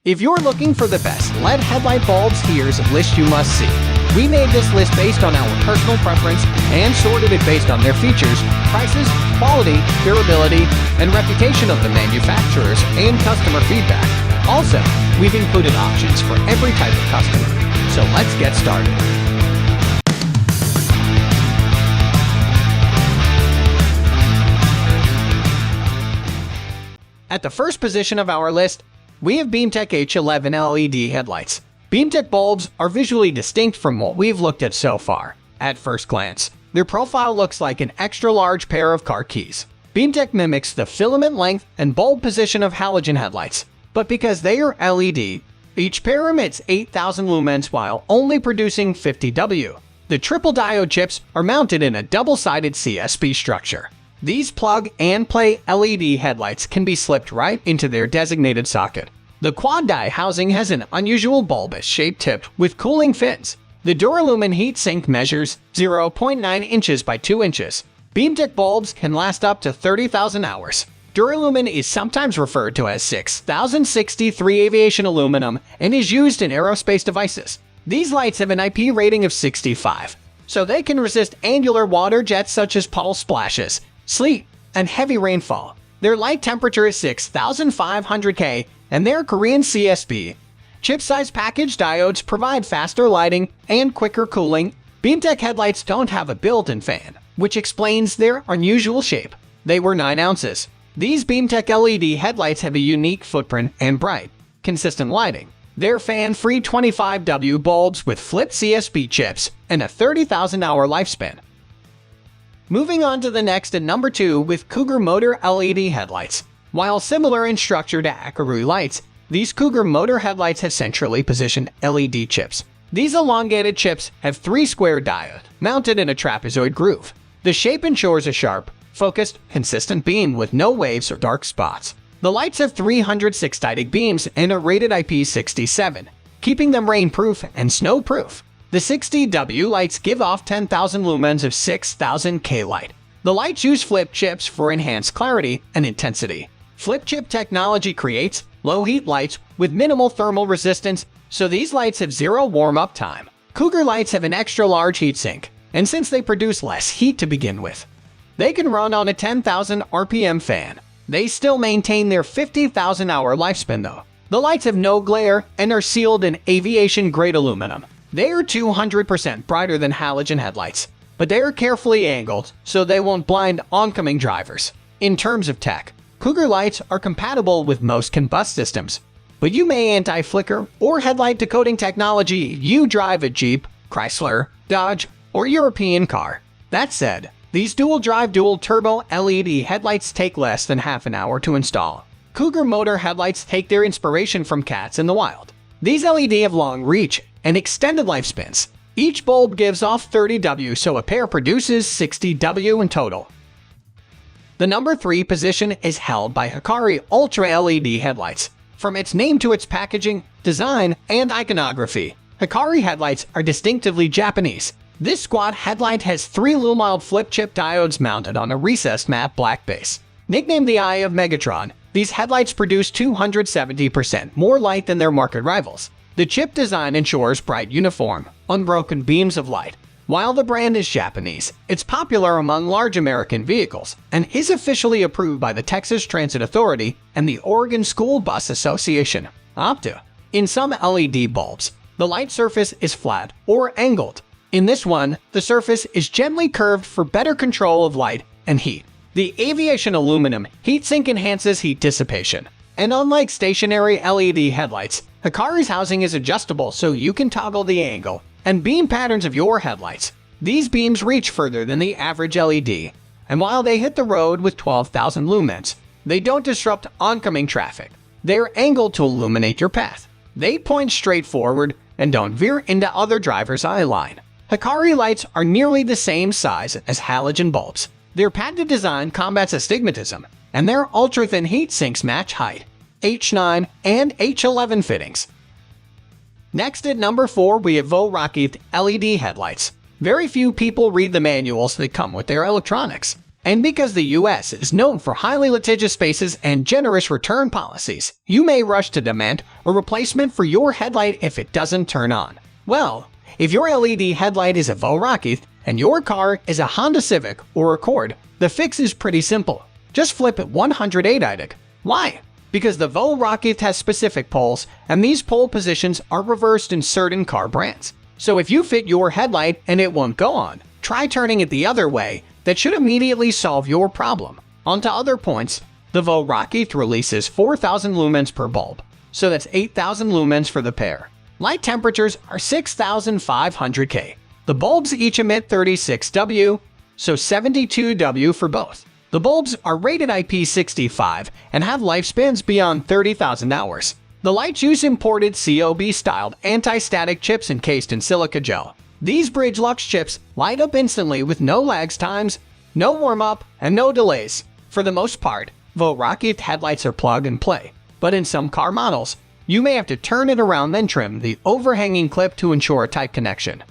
If you're looking for the best LED headlight bulbs, here's a list you must see. We made this list based on our personal preference and sorted it based on their features, prices, quality, durability, and reputation of the manufacturers and customer feedback. Also, we've included options for every type of customer. So let's get started. At the first position of our list, we have Beamtech H11 LED Headlights. Beamtech bulbs are visually distinct from what we've looked at so far. At first glance, their profile looks like an extra-large pair of car keys. Beamtech mimics the filament length and bulb position of halogen headlights, but because they are LED, each pair emits 8,000 lumens while only producing 50 W. The triple diode chips are mounted in a double-sided CSP structure. These plug-and-play LED headlights can be slipped right into their designated socket. The quad-die housing has an unusual bulbous-shaped tip with cooling fins. The Duralumin heatsink measures 0.9 inches by 2 inches. Beamtech bulbs can last up to 30,000 hours. Duralumin is sometimes referred to as 6063 aviation aluminum and is used in aerospace devices. These lights have an IP rating of 65, so they can resist angular water jets such as puddle splashes, sleet, and heavy rainfall. Their light temperature is 6,500 K, and they're Korean CSP. Chip-size package diodes provide faster lighting and quicker cooling. Beamtech headlights don't have a built-in fan, which explains their unusual shape. They were 9 ounces. These Beamtech LED headlights have a unique footprint and bright, consistent lighting. They're fan-free 25W bulbs with flipped CSP chips and a 30,000-hour lifespan. Moving on to the next at number 2 with Cougar Motor LED Headlights. While similar in structure to Hikari lights, these Cougar Motor headlights have centrally positioned LED chips. These elongated chips have 3 square diodes mounted in a trapezoid groove. The shape ensures a sharp, focused, consistent beam with no waves or dark spots. The lights have 306 static beams and are rated IP67, keeping them rainproof and snowproof. The 60W lights give off 10,000 lumens of 6,000 K light. The lights use flip chips for enhanced clarity and intensity. Flip chip technology creates low-heat lights with minimal thermal resistance, so these lights have 0 warm-up time. Cougar lights have an extra-large heatsink, and since they produce less heat to begin with, they can run on a 10,000 RPM fan. They still maintain their 50,000-hour lifespan though. The lights have no glare and are sealed in aviation-grade aluminum. They are 200% brighter than halogen headlights, but they are carefully angled so they won't blind oncoming drivers. In terms of tech, Cougar lights are compatible with most combust systems, but you may anti-flicker or headlight decoding technology you drive a Jeep, Chrysler, Dodge, or European car. That said, these dual-drive dual-turbo LED headlights take less than half an hour to install. Cougar Motor headlights take their inspiration from cats in the wild. These LED have long reach and extended lifespans. Each bulb gives off 30 W, so a pair produces 60 W in total. The number 3 position is held by Hikari Ultra LED Headlights. From its name to its packaging, design, and iconography, Hikari headlights are distinctively Japanese. This squat headlight has 3 lumiled flip chip diodes mounted on a recessed matte black base. Nicknamed the Eye of Megatron, these headlights produce 270% more light than their market rivals. The chip design ensures bright, uniform, unbroken beams of light. While the brand is Japanese, it's popular among large American vehicles and is officially approved by the Texas Transit Authority and the Oregon School Bus Association, OPTA. In some LED bulbs, the light surface is flat or angled. In this one, the surface is gently curved for better control of light and heat. The aviation aluminum heatsink enhances heat dissipation. And unlike stationary LED headlights, Hikari's housing is adjustable so you can toggle the angle and beam patterns of your headlights. These beams reach further than the average LED, and while they hit the road with 12,000 lumens, they don't disrupt oncoming traffic. They're angled to illuminate your path. They point straight forward and don't veer into other drivers' eye line. Hikari lights are nearly the same size as halogen bulbs. Their patented design combats astigmatism, and their ultra-thin heat sinks match height, H9 and H11 fittings. Next at number 4 we have VoRock8 LED Headlights. Very few people read the manuals that come with their electronics. And because the US is known for highly litigious spaces and generous return policies, you may rush to demand a replacement for your headlight if it doesn't turn on. Well, if your LED headlight is a VoRock8 and your car is a Honda Civic or Accord, the fix is pretty simple. Just flip it 180. Why? Because the VoRock8 has specific poles, and these pole positions are reversed in certain car brands. So if you fit your headlight and it won't go on, try turning it the other way. That should immediately solve your problem. On to other points. The VoRock8 releases 4,000 lumens per bulb, so that's 8,000 lumens for the pair. Light temperatures are 6,500 K. The bulbs each emit 36 W, so 72 W for both. The bulbs are rated IP65 and have lifespans beyond 30,000 hours. The lights use imported COB-styled anti-static chips encased in silica gel. These Bridge Lux chips light up instantly with no lags times, no warm-up, and no delays. For the most part, VoRock8 headlights are plug and play, but in some car models, you may have to turn it around then trim the overhanging clip to ensure a tight connection.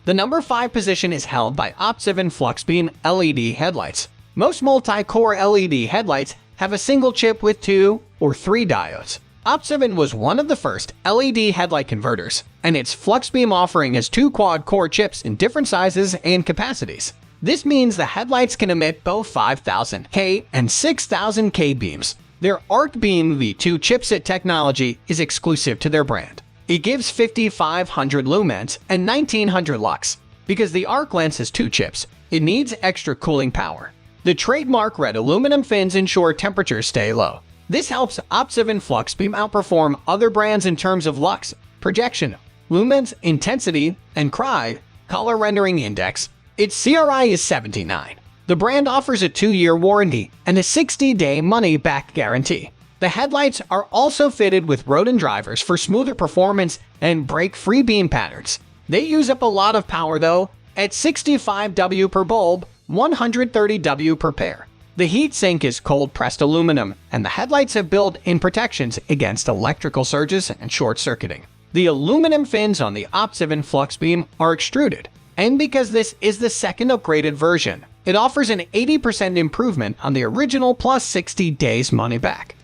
The number 5 position is held by Auxbeam Fluxbeam LED Headlights. Most multi-core LED headlights have a single chip with 2 or 3 diodes. Auxbeam was one of the first LED headlight converters, and its Fluxbeam offering has 2 quad-core chips in different sizes and capacities. This means the headlights can emit both 5,000 K and 6,000 K beams. Their Auxbeam V2 chipset technology is exclusive to their brand. It gives 5,500 lumens and 1,900 lux. Because the arc lens has 2 chips, it needs extra cooling power. The trademark red aluminum fins ensure temperatures stay low. This helps Auxbeam Fluxbeam outperform other brands in terms of lux, projection, lumens, intensity, and CRI, color rendering index. Its CRI is 79. The brand offers a 2-year warranty and a 60-day money-back guarantee. The headlights are also fitted with rodent drivers for smoother performance and break-free beam patterns. They use up a lot of power though, at 65 W per bulb, 130 W per pair. The heat sink is cold-pressed aluminum, and the headlights have built-in protections against electrical surges and short-circuiting. The aluminum fins on the Auxbeam Fluxbeam are extruded, and because this is the second upgraded version, it offers an 80% improvement on the original plus 60 days money back.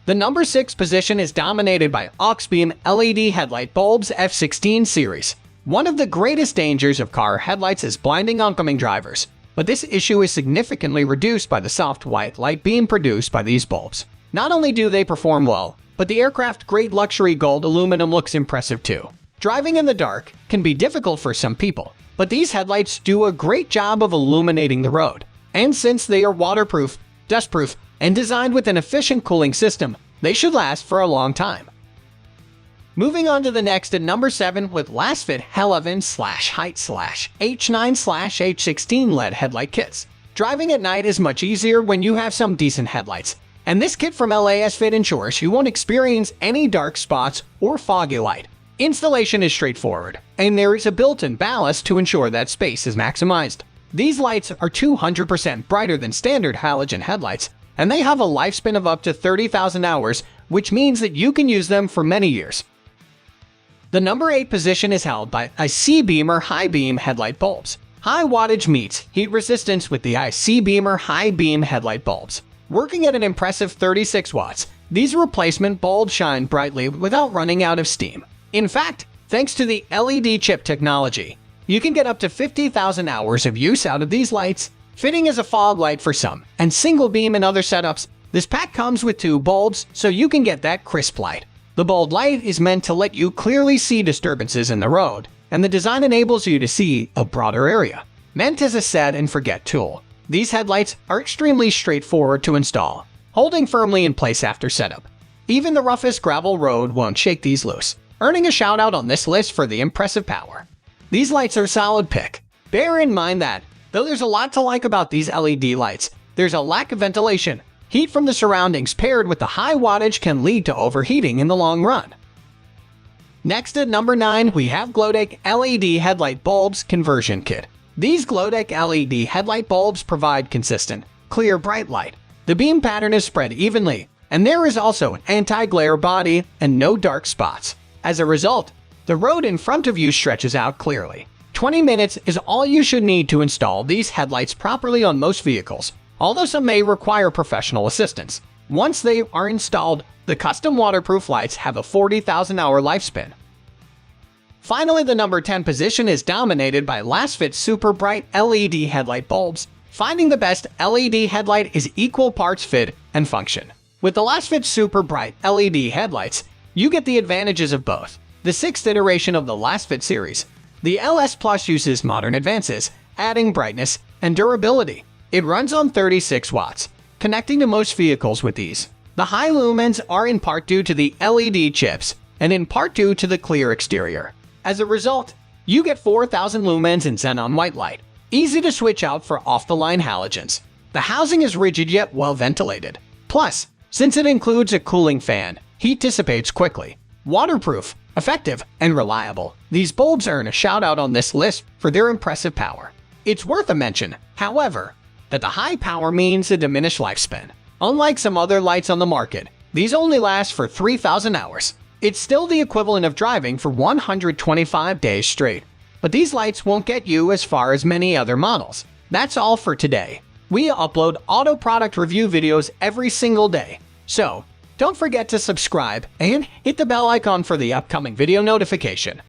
The number 6 position is dominated by Auxbeam LED Headlight Bulbs F16 series. One of the greatest dangers of car headlights is blinding oncoming drivers. But this issue is significantly reduced by the soft white light beam produced by these bulbs. Not only do they perform well, but the aircraft-grade luxury gold aluminum looks impressive too. Driving in the dark can be difficult for some people, but these headlights do a great job of illuminating the road. And since they are waterproof, dustproof, and designed with an efficient cooling system, they should last for a long time. Moving on to the next at number 7 with Lasfit H11/Height/H9/H16 LED Headlight Kits. Driving at night is much easier when you have some decent headlights, and this kit from Lasfit ensures you won't experience any dark spots or foggy light. Installation is straightforward, and there is a built-in ballast to ensure that space is maximized. These lights are 200% brighter than standard halogen headlights, and they have a lifespan of up to 30,000 hours, which means that you can use them for many years. The number 8 position is held by ICbeamer High Beam Headlight Bulbs. High wattage meets heat resistance with the ICbeamer High Beam Headlight Bulbs. Working at an impressive 36 watts, these replacement bulbs shine brightly without running out of steam. In fact, thanks to the LED chip technology, you can get up to 50,000 hours of use out of these lights. Fitting as a fog light for some, and single beam in other setups, this pack comes with 2 bulbs so you can get that crisp light. The bulb light is meant to let you clearly see disturbances in the road, and the design enables you to see a broader area. Meant as a set-and-forget tool, these headlights are extremely straightforward to install, holding firmly in place after setup. Even the roughest gravel road won't shake these loose, earning a shout-out on this list for the impressive power. These lights are a solid pick. Bear in mind that, though there's a lot to like about these LED lights, there's a lack of ventilation. Heat from the surroundings paired with the high wattage can lead to overheating in the long run. Next at number 9, we have Glowteck LED Headlight Bulbs Conversion Kit. These Glowteck LED headlight bulbs provide consistent, clear, bright light. The beam pattern is spread evenly, and there is also an anti-glare body and no dark spots. As a result, the road in front of you stretches out clearly. 20 minutes is all you should need to install these headlights properly on most vehicles, although some may require professional assistance. Once they are installed, the custom waterproof lights have a 40,000-hour lifespan. Finally, the number 10 position is dominated by Lasfit Super Bright LED Headlight Bulbs. Finding the best LED headlight is equal parts fit and function. With the Lasfit Super Bright LED Headlights, you get the advantages of both. The 6th iteration of the Lasfit series, the LS Plus, uses modern advances, adding brightness and durability. It runs on 36 watts, connecting to most vehicles with ease. The high lumens are in part due to the LED chips and in part due to the clear exterior. As a result, you get 4,000 lumens in xenon white light, easy to switch out for off-the-line halogens. The housing is rigid yet well ventilated. Plus, since it includes a cooling fan, heat dissipates quickly. Waterproof, effective, and reliable, these bulbs earn a shout-out on this list for their impressive power. It's worth a mention, however, that the high power means a diminished lifespan. Unlike some other lights on the market, these only last for 3,000 hours. It's still the equivalent of driving for 125 days straight. But these lights won't get you as far as many other models. That's all for today. We upload auto product review videos every single day. So, don't forget to subscribe and hit the bell icon for the upcoming video notification.